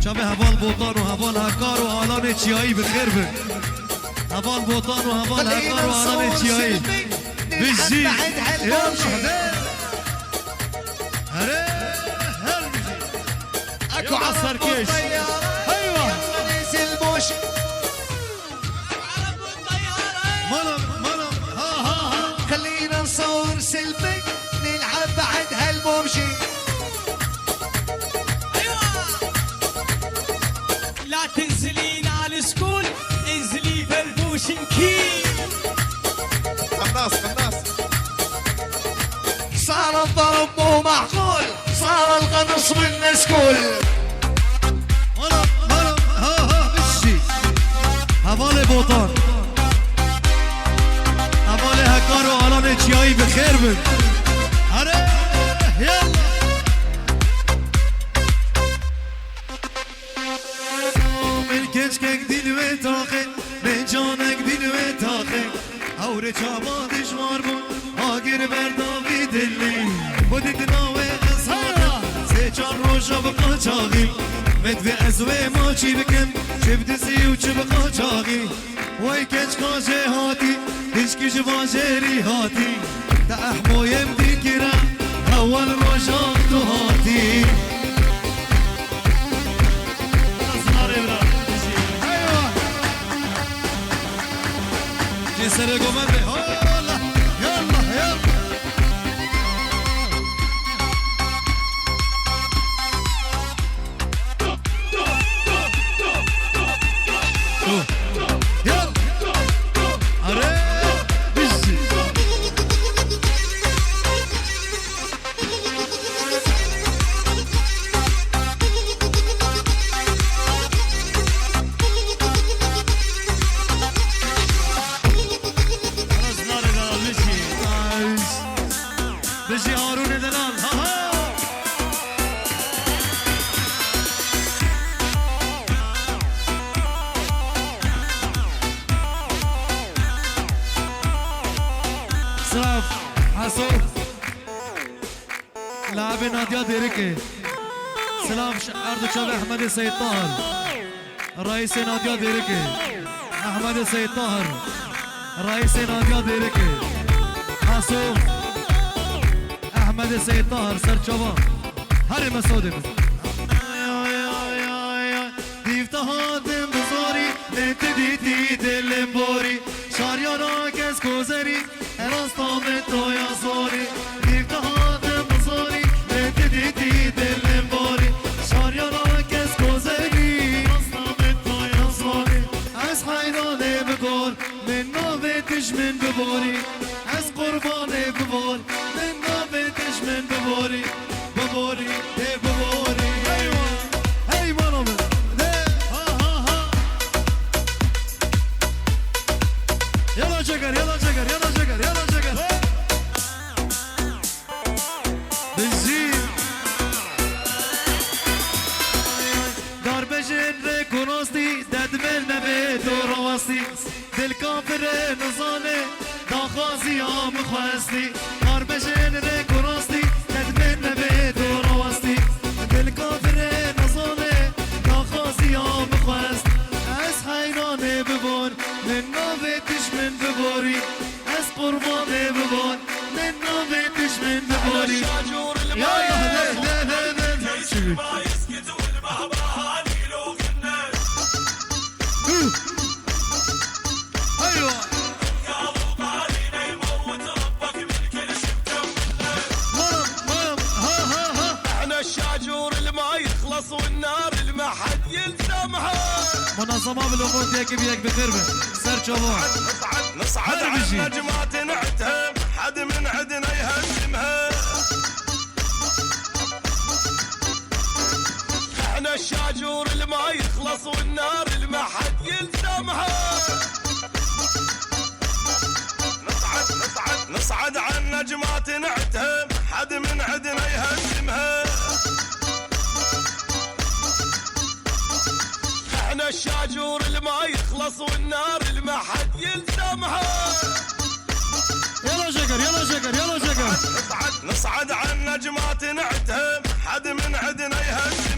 شبه هبال بوطان وهبال هكار وآلان چیایی بخیر بن هبال بوطان وهبال هكار وآلان چیایی بجي يلا هري هل بجي اكو عصر كيش ايوه نزل بوش ملم ها خلينا نصور سيلفي نلعب بعد هالبومشي لا تنزلين على السكول انزلي فرفوشنكي قناص صار الضرب مو معقول صار القنص من سكول ملم ها بجي هبال بوطان هبال هكار وآلان چیایی بخیر بن هري يلا من كشكك دل وتاخي من جانك دل وتاخي هوري چابا دشوار بون آگر برداوی دلی بودید ناوه اصحاقه سه چار روشا بقا چاقی مدوی ازوه ما چی بکن چه بدزی و چه بقا چاقی وای کچ کاجه هاتی دشکی جواجری هاتی تا احمویم دیگرم اول روشا تو هاتی سر گمنده هالا يلا يلا اري بجي بجي هارون دلال ها صراف حسوف لاعب نادية ديريكي سلام أرض شاب أحمد السيد طاهر رئيس نادية ديريكي أحمد السيد طاهر رئيس نادية ديريكي حسوف احمد السيد طاهر سر شباب هري مسعود ديفت هادم بزاري انت ديتي دلمبوري شاريانا كس كوزري راستامت تو يا زوري ديفت هادم بزاري انت ديتي دلمبوري شاريانا كس كوزري راستامت تو يا زوري از حيراني بقول من نوبتش من ببوري از قرباني بقول من نوبتش من ببوري ايه ببوري ايوه هي مرمى ها يلا جقر بنزين دار بجن ريكونوستي ددمل نبيت وروستي دل كافر نظامي داخازي عم خوستي دار بجن ريكونوستي ددمل نبيت وروستي دل كافر نظامي داخازي عم خوست از حيراني ببون من نوبتش من ببوري از قرباني ببون من نوبتش من ببوري يا ايوه احنا الشاجور اللي ما يخلص والنار اللي ما حد يلزمها منظمة بالأمور ديك بيك بخربة سر شباب نصعد على النجمات نعتهم حد من عدنا يهزمها احنا الشاجور اللي ما يخلص والنار اللي ما حد يلزمها نصعد على النجمات نعتهم حد من عدنا يهزمها احنا الشاجور اللي ما يخلص والنار اللي ما حد يلزمها يلا جقر نصعد على النجمات نعتهم حد من عدنا يهزمها